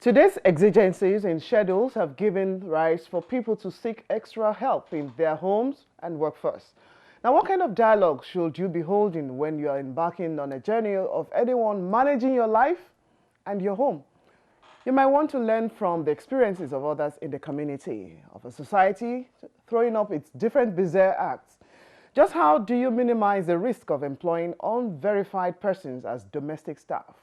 Today's exigencies in schedules have given rise for people to seek extra help in their homes and workforce. Now, what kind of dialogue should you be holding when you are embarking on a journey of anyone managing your life and your home? You might want to learn from the experiences of others in the community, of a society throwing up its different bizarre acts. Just how do you minimize the risk of employing unverified persons as domestic staff?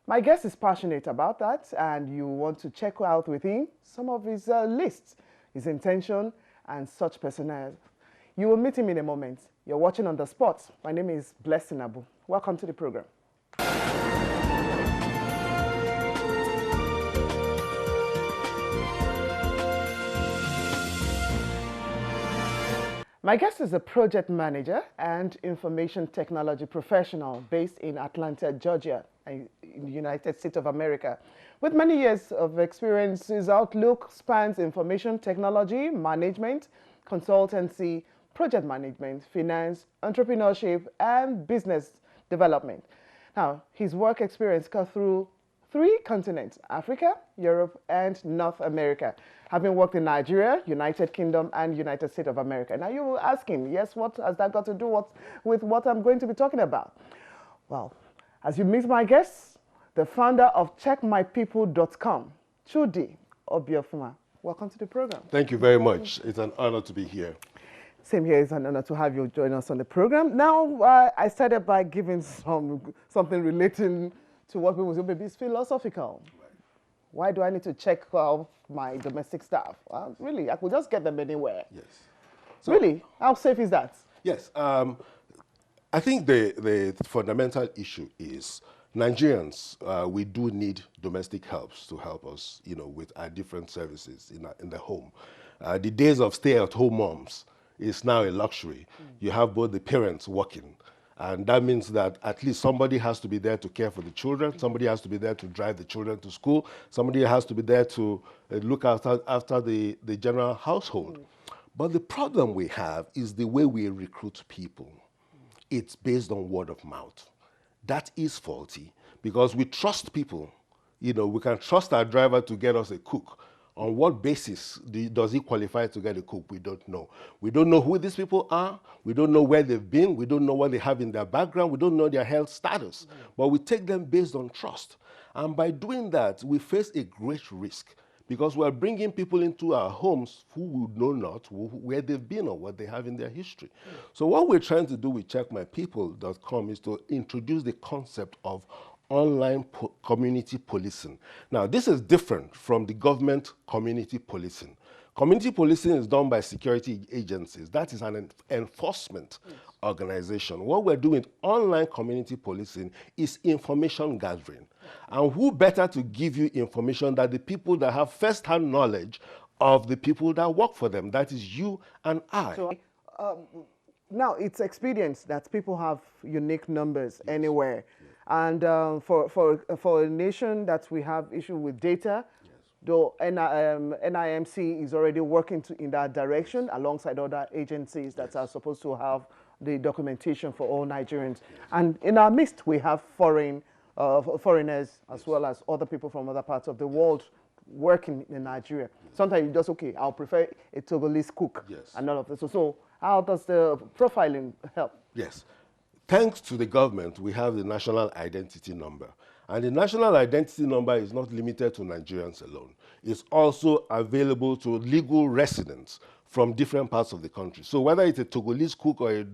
My guest is passionate about that, and you want to check out with him some of his lists, his intention, and such personnel. You will meet him in a moment. You're watching On The Spot. My name is Blessing Abu. Welcome to the program. My guest is a project manager and information technology professional based in Atlanta, Georgia, in the United States of America. With many years of experience, his outlook spans information technology, management, consultancy, project management, finance, entrepreneurship, and business development. Now, his work experience cuts through 3 continents: Africa, Europe, and North America, having worked in Nigeria, United Kingdom, and United States of America. Now you will ask him, yes, what has that got to do with what I'm going to be talking about? Well, as you meet my guest, the founder of checkmypeople.com, Chudi, Obifuma. Welcome to the program. Thank you very much. It's an honor to be here. Same here. It's an honor to have you join us on the program. Now, I started by giving something relating to what people say, maybe it's philosophical. Right. Why do I need to check out my domestic staff? Well, really, I could just get them anywhere. Yes. So, really? How safe is that? Yes. I think the fundamental issue is Nigerians, we do need domestic helps to help us, with our different services in the home. The days of stay-at-home moms is now a luxury. You have both the parents working, and that means that at least somebody has to be there to care for the children, somebody has to be there to drive the children to school, somebody has to be there to look after the general household. But the problem we have is the way we recruit people. It's based on word of mouth. That is faulty because we trust people. We can trust our driver to get us a cook. On what basis does he qualify to get a cook? We don't know. We don't know who these people are. We don't know where they've been. We don't know what they have in their background. We don't know their health status. But we take them based on trust. And by doing that, we face a great risk because we're bringing people into our homes who would know not where they've been or what they have in their history. So what we're trying to do with checkmypeople.com is to introduce the concept of online community policing. Now, this is different from the government community policing. Community policing is done by security agencies. That is an enforcement organization. What we're doing online community policing is information gathering. And who better to give you information than the people that have first-hand knowledge of the people that work for them? That is you and I. So, now, it's experience that people have unique numbers anywhere. Yes. And for a nation that we have issue with data, though NIMC is already working in that direction alongside other agencies that are supposed to have the documentation for all Nigerians. And in our midst, we have foreigners as well as other people from other parts of the world working in Nigeria. Sometimes you just, okay, I'll prefer a Togolese cook and all of this. So how does the profiling help? Yes. Thanks to the government, we have the national identity number. And the national identity number is not limited to Nigerians alone. It's also available to legal residents from different parts of the country. So whether it's a Togolese cook or a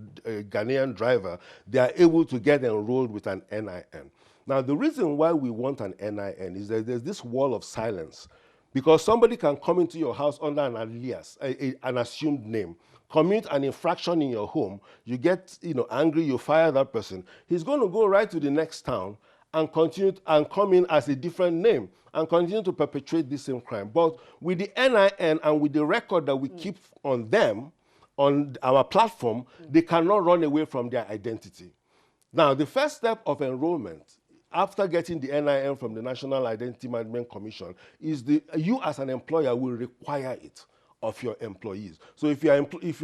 Ghanaian driver, they are able to get enrolled with an NIN. Now, the reason why we want an NIN is that there's this wall of silence because somebody can come into your house under an alias, an assumed name, commit an infraction in your home, you get angry, you fire that person. He's going to go right to the next town and continue and come in as a different name and continue to perpetrate the same crime. But with the NIN and with the record that we keep on them, on our platform, they cannot run away from their identity. Now, the first step of enrollment after getting the NIN from the National Identity Management Commission is you as an employer will require it of your employees. So if you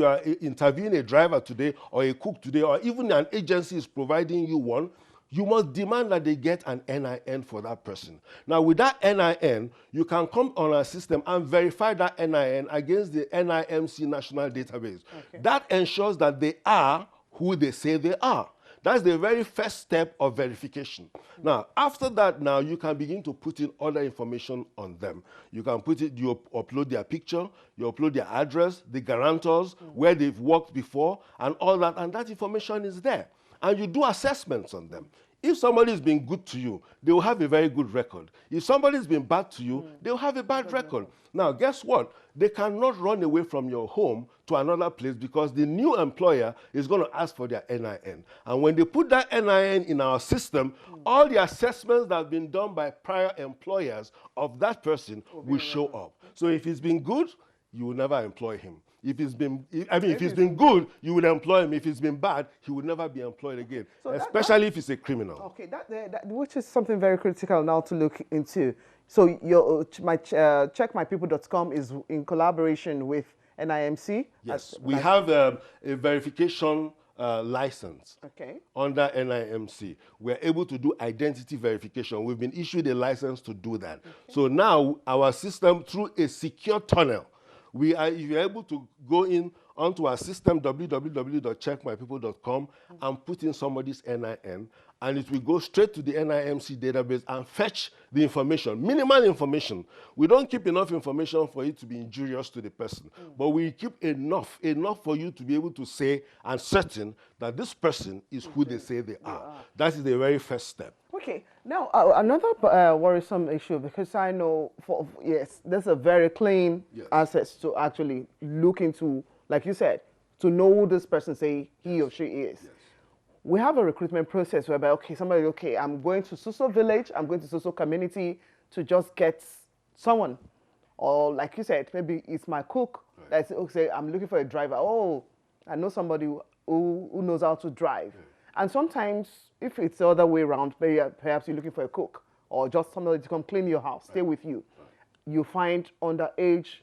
are interviewing a driver today or a cook today or even an agency is providing you one, you must demand that they get an NIN for that person. Now, with that NIN, you can come on our system and verify that NIN against the NIMC national database. Okay. That ensures that they are who they say they are. That's the very first step of verification. Now, after that, now you can begin to put in other information on them. You can put it, you upload their picture, you upload their address, the guarantors, where they've worked before, and all that, and that information is there. And you do assessments on them. If somebody's been good to you, they will have a very good record. If somebody's been bad to you, they will have a bad record. Now, guess what? They cannot run away from your home to another place because the new employer is going to ask for their NIN. And when they put that NIN in our system, all the assessments that have been done by prior employers of that person will show up. So if it's been good, you will never employ him. If it's been, if it's been good, you will employ him. If it's been bad, he will never be employed again, so especially if he's a criminal. Okay, which is something very critical now to look into. So your checkmypeople.com is in collaboration with NIMC? Yes, we have a verification license under NIMC. We're able to do identity verification. We've been issued a license to do that. So now our system, through a secure tunnel, if you're able to go in onto our system, www.checkmypeople.com, and put in somebody's NIN, and it will go straight to the NIMC database and fetch the information, minimal information. We don't keep enough information for it to be injurious to the person, but we keep enough for you to be able to say and certain that this person is who they say they are. That is the very first step. Okay, now another worrisome issue, because I know, yes, there's a very clean access to actually look into, like you said, to know who this person say he or she is. Yes. We have a recruitment process whereby, somebody, I'm going to so-so village, I'm going to so-so community to just get someone. Or like you said, maybe it's my cook. Right. Say, I'm looking for a driver. Oh, I know somebody who knows how to drive. Yeah. And sometimes, if it's the other way around, perhaps you're looking for a cook or just somebody to come clean your house, stay with you. You find underage,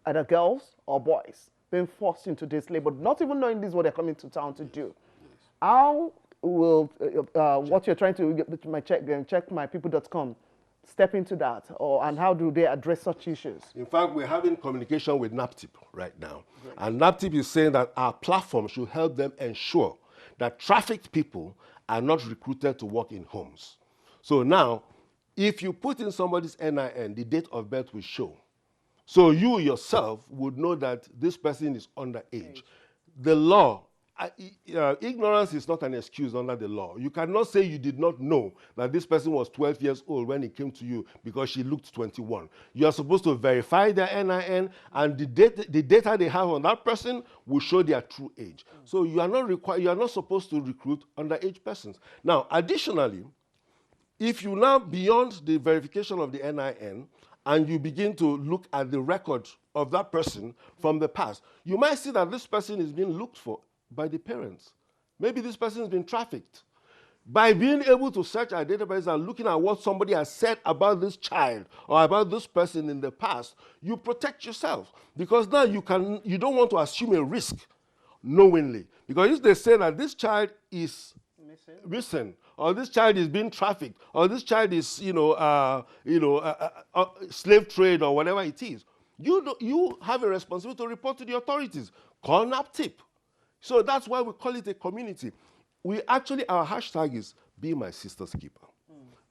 either girls or boys, being forced into this labor, not even knowing this is what they're coming to town to do. How will what you're trying to get checkmypeople.com step into that, and how do they address such issues? In fact, we're having communication with NAPTIP right now. Great. And NAPTIP is saying that our platform should help them ensure that trafficked people are not recruited to work in homes. So now, if you put in somebody's NIN, the date of birth will show. So you yourself would know that this person is underage. The law, ignorance is not an excuse under the law. You cannot say you did not know that this person was 12 years old when he came to you because she looked 21. You are supposed to verify their NIN, and the data they have on that person will show their true age. So you are not supposed to recruit underage persons. Now, additionally, if you now, beyond the verification of the NIN, and you begin to look at the record of that person from the past, you might see that this person is being looked for by the parents. Maybe this person has been trafficked. By being able to search our database and looking at what somebody has said about this child or about this person in the past, you protect yourself. Because now you don't want to assume a risk knowingly. Because if they say that this child is missing, or this child is being trafficked, or this child is, slave trade or whatever it is, you have a responsibility to report to the authorities. Call NAPTIP. So that's why we call it a community. Our hashtag is Be My Sister's Keeper.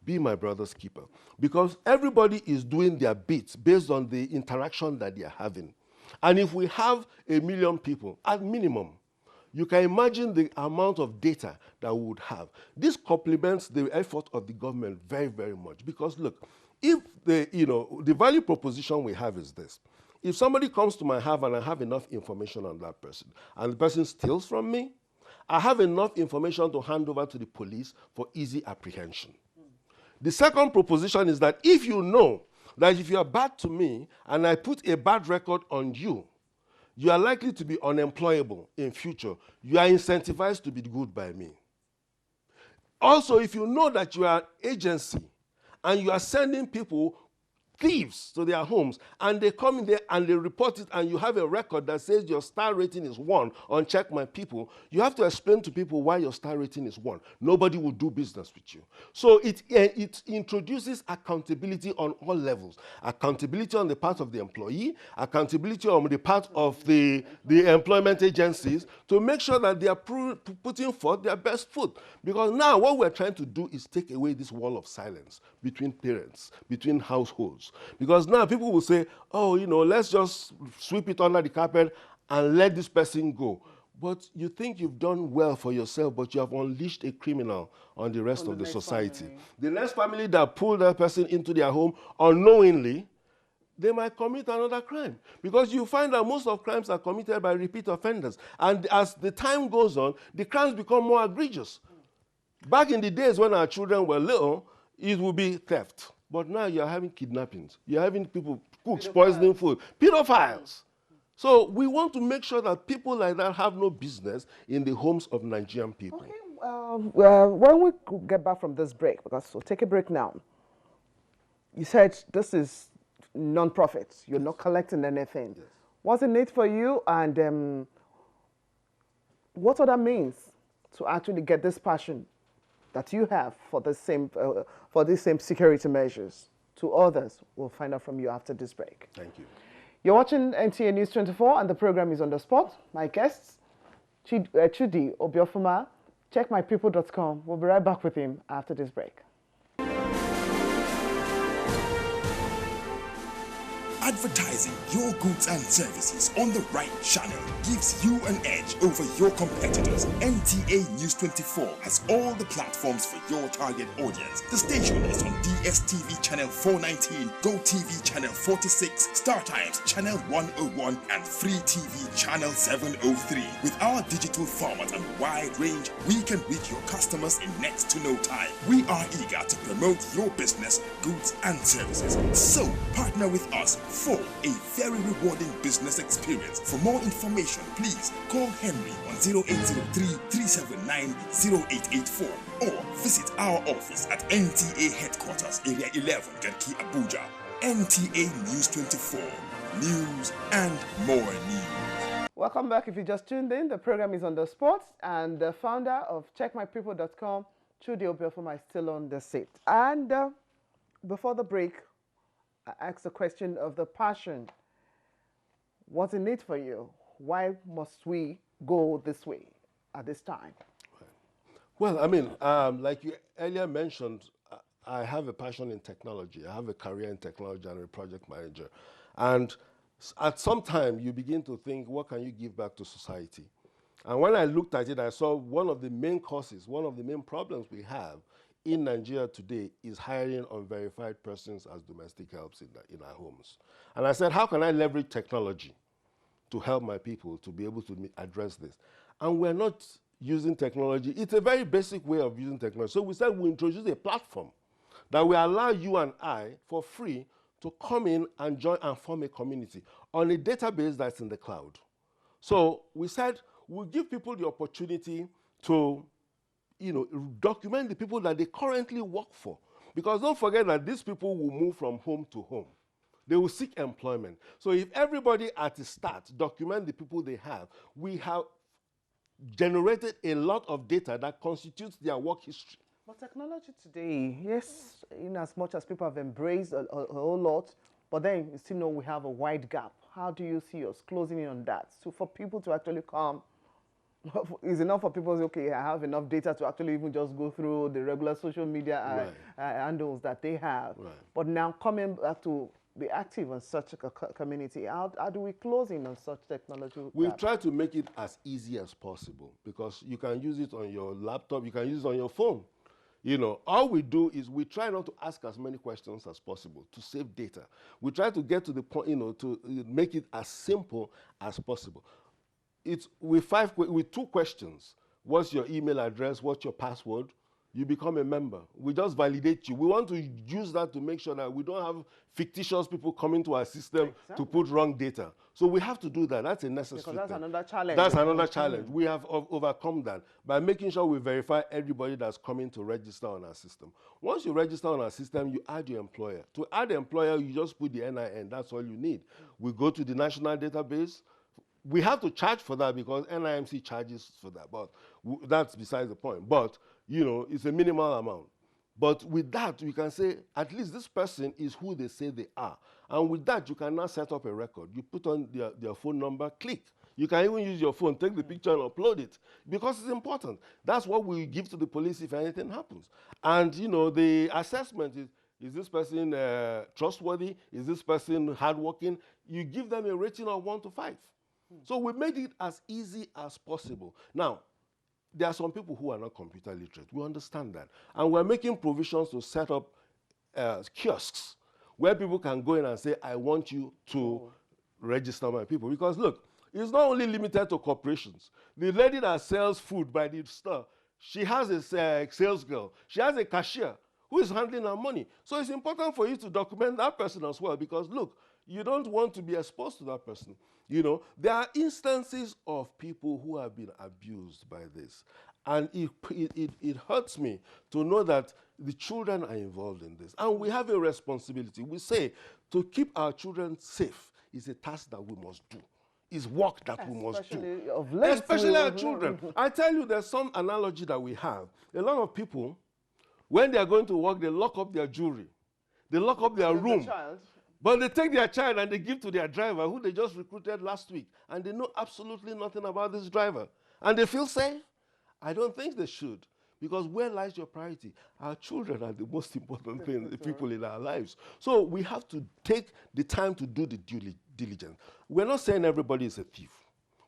Be My Brother's Keeper. Because everybody is doing their bits based on the interaction that they are having. And if we have 1 million people, at minimum, you can imagine the amount of data that we would have. This complements the effort of the government very, very much. Because look, if the value proposition we have is this. If somebody comes to my house and I have enough information on that person, and the person steals from me, I have enough information to hand over to the police for easy apprehension. The second proposition is that if you know that if you are bad to me and I put a bad record on you, you are likely to be unemployable in future. You are incentivized to be good by me. Also, if you know that you are an agency and you are sending people thieves to their homes, and they come in there and they report it, and you have a record that says your star rating is 1 on Check My People, you have to explain to people why your star rating is 1. Nobody will do business with you. So it introduces accountability on all levels. Accountability on the part of the employee, accountability on the part of the employment agencies, to make sure that they are putting forth their best foot. Because now what we're trying to do is take away this wall of silence between parents, between households. Because now people will say, oh, let's just sweep it under the carpet and let this person go. But you think you've done well for yourself, but you have unleashed a criminal on the rest of the society. Family. The next family that pulled that person into their home unknowingly, they might commit another crime. Because you find that most of crimes are committed by repeat offenders. And as the time goes on, the crimes become more egregious. Back in the days when our children were little, it would be theft. But now you're having kidnappings. You're having people, cooks poisoning food. Pedophiles. So we want to make sure that people like that have no business in the homes of Nigerian people. Okay, when we get back from this break, because we'll take a break now, you said this is non-profit. You're not collecting anything. Yes. What's the need for you, and what other means to actually get this passion that you have for the same security measures to others? We'll find out from you after this break. Thank you. You're watching NTA News 24, and the program is On the Spot. My guests, Chudi, Obifuma, checkmypeople.com. We'll be right back with him after this break. Advertising your goods and services on the right channel gives you an edge over your competitors. NTA News 24 has all the platforms for your target audience. The station is on DSTV channel 419, GoTV channel 46, StarTimes channel 101, and Free TV channel 703. With our digital format and wide range, we can reach your customers in next to no time. We are eager to promote your business, goods, and services. So partner with us for a very rewarding business experience. For more information, please call Henry on 0803-379-0884 or visit our office at NTA Headquarters, Area 11, Garki, Abuja. NTA News 24. News and more news. Welcome back. If you just tuned in, the program is On the Spot, and the founder of checkmypeople.com, Chudi Obifuma, is still on the seat. And before the break, I asked the question of the passion. What's in it for you? Why must we go this way at this time? Well, I mean, like you earlier mentioned, I have a passion in technology. I have a career in technology and a project manager. And at some time, you begin to think, what can you give back to society? And when I looked at it, I saw one of the main causes, one of the main problems we have in Nigeria today is hiring unverified persons as domestic helps in our homes. And I said, how can I leverage technology to help my people to be able to address this? And we're not using technology. It's a very basic way of using technology. So we said we'll introduce a platform that will allow you and I, for free, to come in and join and form a community on a database that's in the cloud. So we said we'll give people the opportunity to document the people that they currently work for. Because don't forget that these people will move from home to home. They will seek employment. So if everybody at the start document the people they have, we have generated a lot of data that constitutes their work history. But technology today, yes, in as much as people have embraced a whole lot, but then you still know we have a wide gap. How do you see us closing in on that? So for people to actually come, is enough for people to say, okay, I have enough data to actually even just go through the regular social media handles that they have. Right. But now coming back to be active on such a community, how do we close in on such technology? We've tried to make it as easy as possible, because you can use it on your laptop, you can use it on your phone. All we do is we try not to ask as many questions as possible to save data. We try to get to the point, to make it as simple as possible. It's with 2 questions. What's your email address? What's your password? you become a member. We just validate you. We want to use that to make sure that we don't have fictitious people coming to our system to put wrong data. So we have to do that. That's a necessary Because that's thing. another challenge. That's another challenge. We have overcome that by making sure we verify everybody that's coming to register on our system. Once you register on our system, you add your employer. To add the employer, you just put the NIN. That's all you need. We go to the national database. We have to charge for that because NIMC charges for that, but that's besides the point. But, you know, it's a minimal amount. But with that, we can say, at least this person is who they say they are. And with that, you can now set up a record. You put on their phone number, click. You can even use your phone, take the picture and upload it because it's important. That's what we give to the police if anything happens. And, you know, the assessment is this person trustworthy? Is this person hardworking? You give them a rating of 1 to 5. So we made it as easy as possible. Now, there are some people who are not computer literate. We understand that. And we're making provisions to set up kiosks where people can go in and say, I want you to register my people. Because look, it's not only limited to corporations. The lady that sells food by the store, she has a sales girl. She has a cashier who is handling her money. So it's important for you to document that person as well because look, you don't want to be exposed to that person. You know, there are instances of people who have been abused by this. And it hurts me to know that the children are involved in this. And we have a responsibility. We say to keep our children safe is a task that we must do. It's work that we must do. Of late, especially our children. I tell you, there's some analogy that we have. A lot of people, when they are going to work, they lock up their jewelry. They lock up their room. But they take their child and they give to their driver who they just recruited last week. And they know absolutely nothing about this driver. And they feel safe? I don't think they should. Because where lies your priority? Our children are the most important thing, the people in our lives. So we have to take the time to do the due diligence. We're not saying everybody is a thief.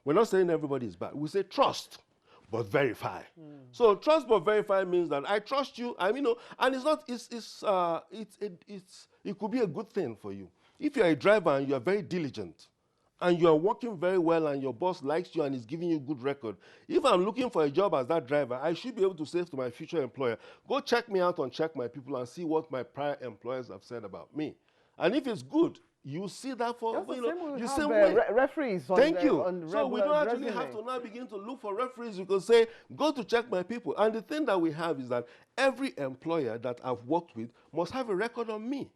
We're not saying everybody is bad. We say trust, but verify. So trust but verify means that I trust you. I mean, and it's not. It could be a good thing for you if you're a driver and you are very diligent, and you are working very well, and your boss likes you and is giving you good record. If I'm looking for a job as that driver, I should be able to say to my future employer, go check me out on Check My People and see what my prior employers have said about me. And if it's good, you see that for you same way. Referees. Thank you. So we don't actually have to now begin to look for referees. You can say, go to Check My People. And the thing that we have is that every employer that I've worked with must have a record on me.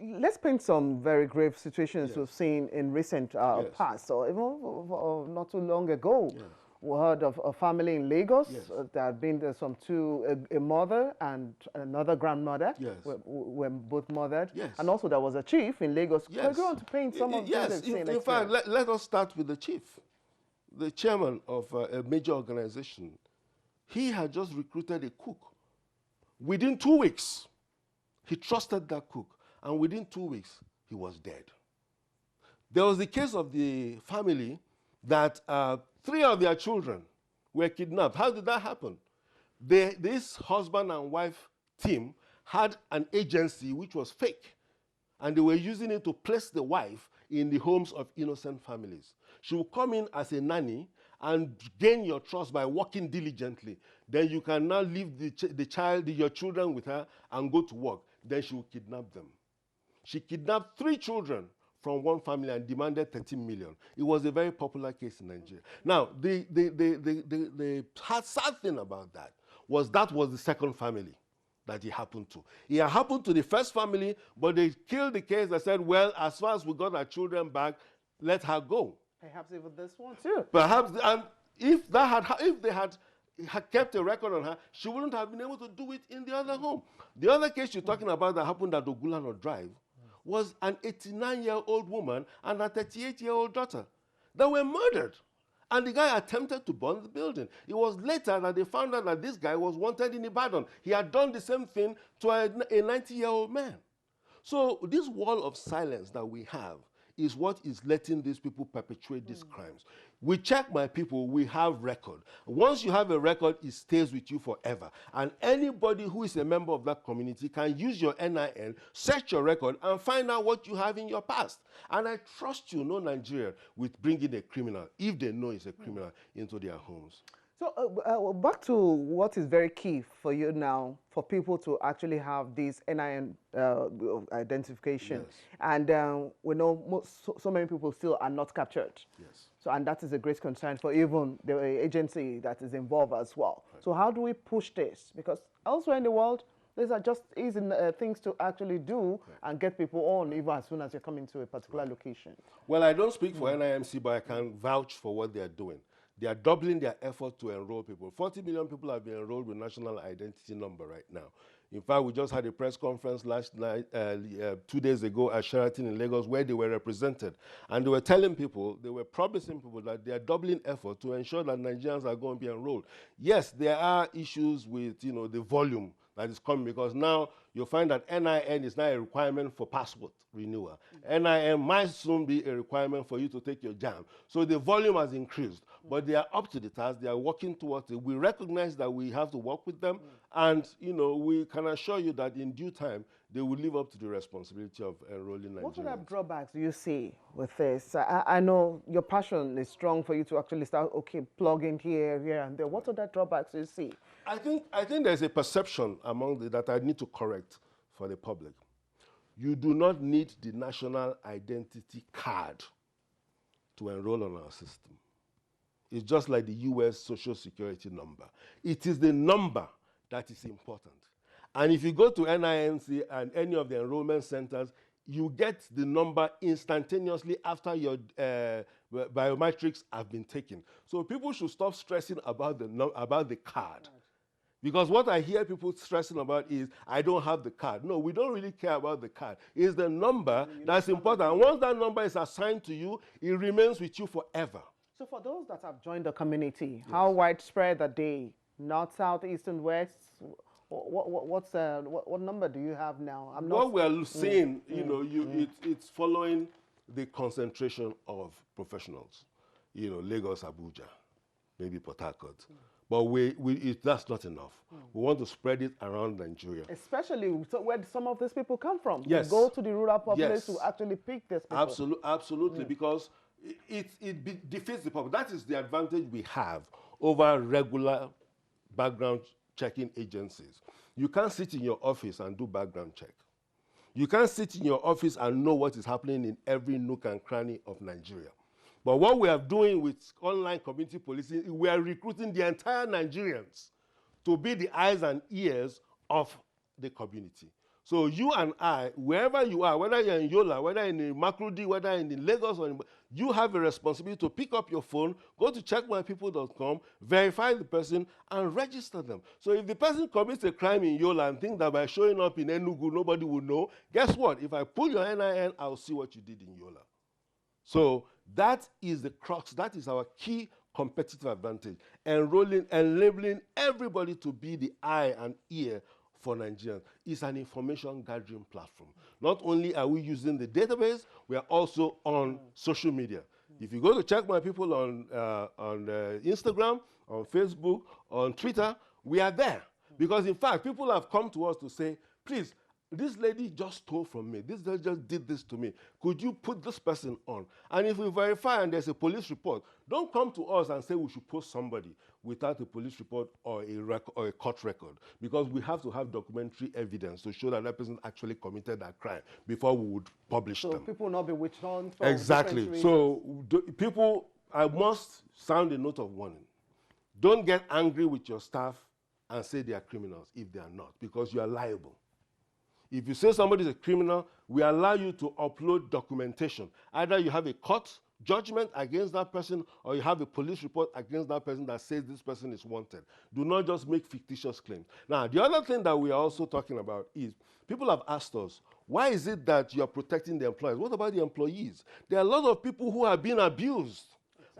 Let's paint some very grave situations we've seen in recent past, or even not too long ago. We heard of a family in Lagos. There had been a mother and another grandmother were both murdered. And also there was a chief in Lagos. Can you go on to paint some of these? In fact, let us start with the chief, the chairman of a major organization. He had just recruited a cook. Within 2 weeks, he trusted that cook. And within 2 weeks, he was dead. There was the case of the family that 3 of their children were kidnapped. How did that happen? This husband and wife team had an agency which was fake, and they were using it to place the wife in the homes of innocent families. She would come in as a nanny and gain your trust by working diligently. Then you can now leave your children with her and go to work. Then she will kidnap them. She kidnapped 3 children from one family and demanded 13 million. It was a very popular case in Nigeria. Now, the sad thing about that was the second family that it happened to. It happened to the first family, but they killed the case. They said, well, as far as we got our children back, let her go. Perhaps even this one too. Perhaps, and if they had kept a record on her, she wouldn't have been able to do it in the other home. The other case you're talking about that happened at Ogulano Drive was an 89-year-old woman and a 38-year-old daughter that were murdered. And the guy attempted to burn the building. It was later that they found out that this guy was wanted in Ibadan. He had done the same thing to a 90-year-old man. So this wall of silence that we have is what is letting these people perpetuate these crimes. We Check My People, we have record. Once you have a record, it stays with you forever. And anybody who is a member of that community can use your NIN, search your record, and find out what you have in your past. And I trust you, no Nigerian, with bringing a criminal, if they know it's a criminal, into their homes. So back to what is very key for you now, for people to actually have this NIN identification. Yes. And we know so many people still are not captured. Yes. So, and that is a great concern for even the agency that is involved as well. Right. So how do we push this? Because elsewhere in the world, these are just easy things to actually do and get people on even as soon as you're coming to a particular location. Well, I don't speak for NIMC, but I can vouch for what they are doing. They are doubling their effort to enroll people. 40 million people have been enrolled with national identity number right now. In fact, we just had a press conference last night, 2 days ago at Sheraton in Lagos, where they were represented. And they were telling people, they were promising people that they are doubling effort to ensure that Nigerians are going to be enrolled. Yes, there are issues with, the volume that is coming, because now you'll find that NIN is now a requirement for passport renewal. NIN might soon be a requirement for you to take your JAM. So the volume has increased, but they are up to the task. They are working towards it. We recognize that we have to work with them, and we can assure you that in due time, they will live up to the responsibility of enrolling Nigerians. What other drawbacks do you see with this? I know your passion is strong for you to actually start, plugging here and there. What other drawbacks do you see? I think there's a perception among that I need to correct for the public. You do not need the national identity card to enroll on our system. It's just like the US Social Security number. It is the number that is important. And if you go to NIMC and any of the enrollment centers, you get the number instantaneously after your biometrics have been taken. So people should stop stressing about the card. Because what I hear people stressing about is, I don't have the card. No, we don't really care about the card. It's the number that's important. And once that number is assigned to you, it remains with you forever. So for those that have joined the community, how widespread are they? North, south, east, and west? What number do you have now? What we're seeing, it's following the concentration of professionals. Lagos, Abuja, maybe Port Harcourt. But that's not enough. We want to spread it around Nigeria. Especially where some of these people come from. Yes. Go to the rural populace to actually pick this people. Absolutely, because it defeats the purpose. That is the advantage we have over regular background checking agencies. You can't sit in your office and do background check. You can't sit in your office and know what is happening in every nook and cranny of Nigeria. But what we are doing with online community policing, we are recruiting the entire Nigerians to be the eyes and ears of the community. So you and I, wherever you are, whether you're in Yola, whether in Makurdi, whether in Lagos, you have a responsibility to pick up your phone, go to checkmypeople.com, verify the person, and register them. So if the person commits a crime in Yola and think that by showing up in Enugu, nobody will know, guess what? If I pull your NIN, I'll see what you did in Yola. So that is the crux. That is our key competitive advantage. Enrolling and labeling everybody to be the eye and ear for Nigerians. It's an information gathering platform. Not only are we using the database, we are also on social media. If you go to Check My People on Instagram, on Facebook, on Twitter, we are there. Because in fact, people have come to us to say, please, this lady just stole from me. This lady just did this to me. Could you put this person on? And if we verify and there's a police report, don't come to us and say we should post somebody without a police report or a court record, because we have to have documentary evidence to show that that person actually committed that crime before we would publish them. So people will not be witch hunted for exactly. So people, I must sound a note of warning. Don't get angry with your staff and say they are criminals if they are not, because you are liable. If you say somebody is a criminal, we allow you to upload documentation. Either you have a court judgment against that person, or you have a police report against that person that says this person is wanted. Do not just make fictitious claims. Now, the other thing that we are also talking about is, people have asked us, why is it that you are protecting the employers? What about the employees? There are a lot of people who have been abused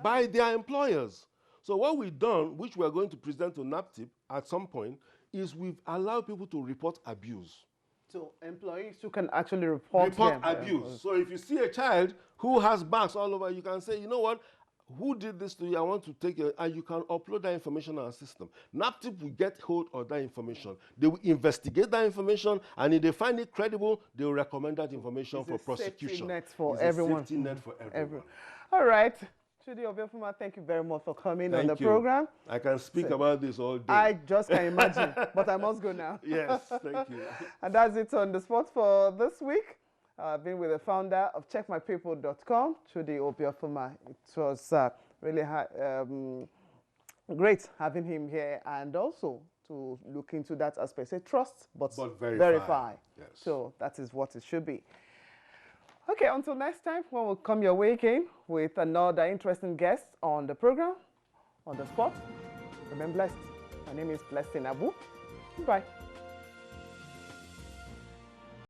by their employers. So what we've done, which we are going to present to NAPTIP at some point, is we've allowed people to report abuse. So employees who can actually report abuse. So if you see a child who has marks all over, you can say, you know what, who did this to you? I want to take it, and you can upload that information on our system. NAPTIP will get hold of that information. They will investigate that information, and if they find it credible, they will recommend that information for prosecution. Safety net for everyone. Safety net for everyone. All right. Chudi Obifuma, thank you very much for coming Thank on the you. program. I can speak about this all day. I just can imagine, but I must go now. Yes, thank you. And that's it on the spot for this week. I've been with the founder of checkmypeople.com, Chudi Obifuma. It was really great having him here, and also to look into that aspect. Say trust, but verify. Yes. So that is what it should be. Okay, until next time, when we'll come your way again with another interesting guest on the program, on the spot. Remain blessed. My name is Blessing Abu. Goodbye.